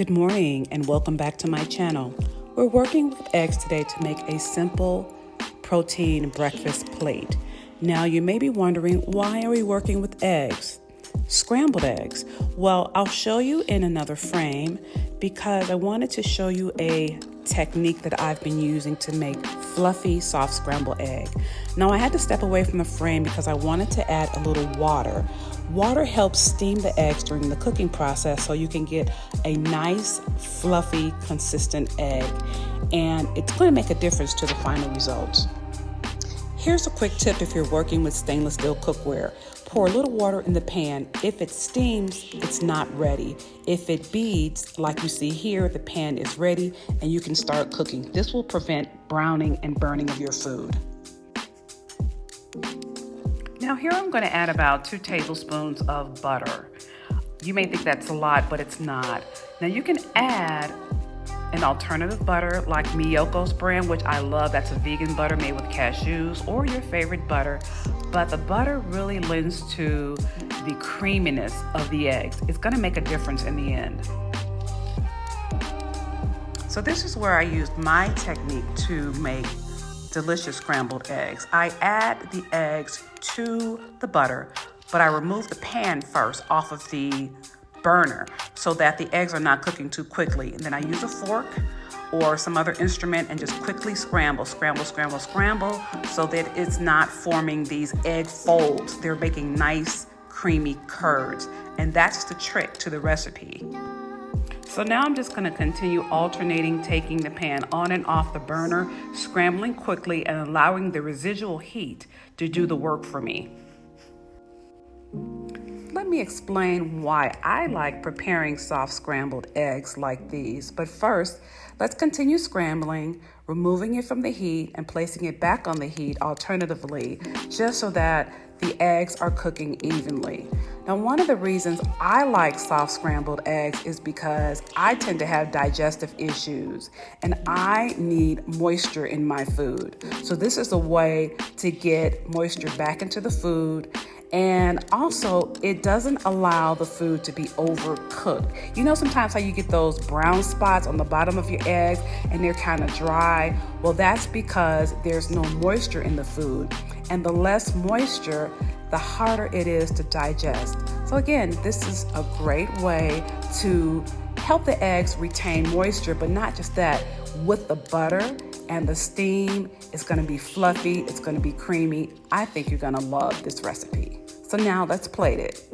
Good morning and welcome back to my channel. We're working with eggs today to make a simple protein breakfast plate. Now you may be wondering, why are we working with eggs? Scrambled eggs. Well, I'll show you in another frame because I wanted to show you a technique that I've been using to make fluffy, soft scrambled egg. Now I had to step away from the frame because I wanted to add a little water. Water helps steam the eggs during the cooking process so you can get a nice, fluffy, consistent egg. And it's going to make a difference to the final results. Here's a quick tip if you're working with stainless steel cookware. Pour a little water in the pan. If it steams, it's not ready. If it beads, like you see here, the pan is ready and you can start cooking. This will prevent browning and burning of your food. Now here I'm going to add about 2 tablespoons of butter. You may think that's a lot, but it's not. Now you can add an alternative butter like Miyoko's brand, which I love. That's a vegan butter made with cashews, or your favorite butter. But the butter really lends to the creaminess of the eggs. It's going to make a difference in the end. So this is where I used my technique to make delicious scrambled eggs. I add the eggs to the butter, but I remove the pan first off of the burner so that the eggs are not cooking too quickly. And then I use a fork or some other instrument and just quickly scramble so that it's not forming these egg folds. They're making nice creamy curds, and that's the trick to the recipe. So now I'm just going to continue alternating, taking the pan on and off the burner, scrambling quickly and allowing the residual heat to do the work for me. Let me explain why I like preparing soft scrambled eggs like these. But first, let's continue scrambling, removing it from the heat and placing it back on the heat alternatively, just so that the eggs are cooking evenly. Now, one of the reasons I like soft scrambled eggs is because I tend to have digestive issues and I need moisture in my food. So this is a way to get moisture back into the food. And also, it doesn't allow the food to be overcooked. You know sometimes how you get those brown spots on the bottom of your eggs and they're kind of dry? Well, that's because there's no moisture in the food. And the less moisture, the harder it is to digest. So again, this is a great way to help the eggs retain moisture, but not just that. With the butter and the steam, it's going to be fluffy, it's going to be creamy. I think you're going to love this recipe. So now let's plate it.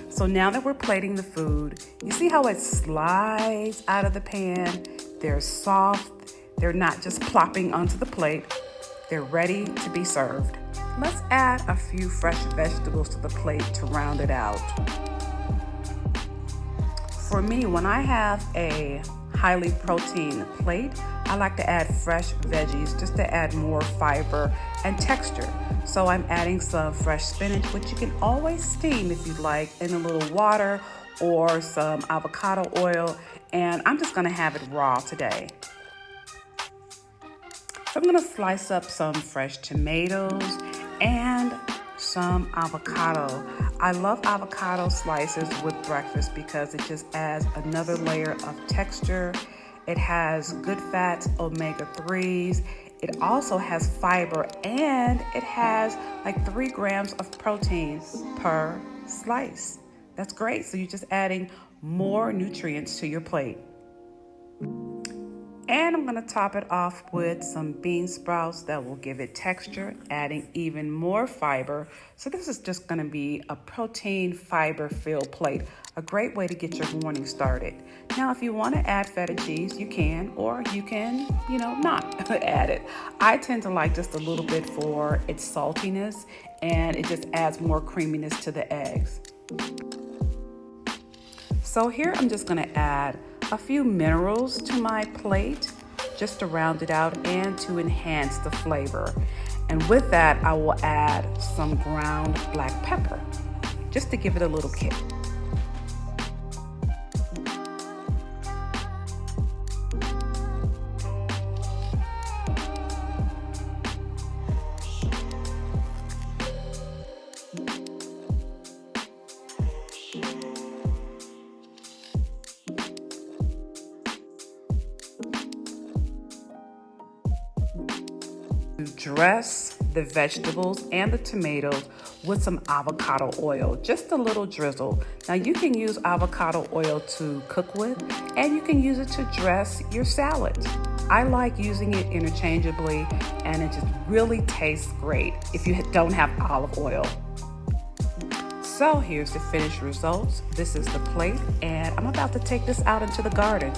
So now that we're plating the food, you see how it slides out of the pan? They're soft. They're not just plopping onto the plate. They're ready to be served. Let's add a few fresh vegetables to the plate to round it out. For me, when I have a highly protein plate, I like to add fresh veggies just to add more fiber and texture. So I'm adding some fresh spinach, which you can always steam if you'd like, in a little water or some avocado oil. And I'm just gonna have it raw today. So I'm gonna slice up some fresh tomatoes and some avocado. I love avocado slices with breakfast because it just adds another layer of texture. It has good fats, omega-3s. It also has fiber, and it has like 3 grams of protein per slice. That's great. So you're just adding more nutrients to your plate. And I'm going to top it off with some bean sprouts that will give it texture, adding even more fiber. So this is just going to be a protein fiber-filled plate, a great way to get your morning started. Now, if you want to add feta cheese, you can, or you can, not add it. I tend to like just a little bit for its saltiness, and it just adds more creaminess to the eggs. So here I'm just going to add a few minerals to my plate just to round it out and to enhance the flavor. And with that, I will add some ground black pepper just to give it a little kick. dress the vegetables and the tomatoes with some avocado oil, just a little drizzle. Now you can use avocado oil to cook with, and you can use it to dress your salad. I like using it interchangeably, and it just really tastes great if you don't have olive oil. So here's the finished results. This is the plate, and I'm about to take this out into the garden.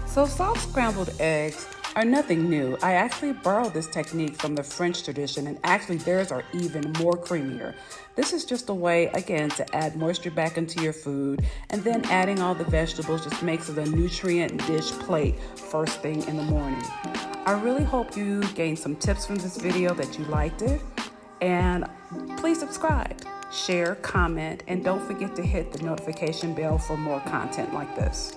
So soft scrambled eggs are nothing new. I actually borrowed this technique from the French tradition, and actually theirs are even more creamier. This is just a way, again, to add moisture back into your food, and then adding all the vegetables just makes it a nutrient-rich plate first thing in the morning. I really hope you gained some tips from this video, that you liked it, and please subscribe, share, comment, and don't forget to hit the notification bell for more content like this.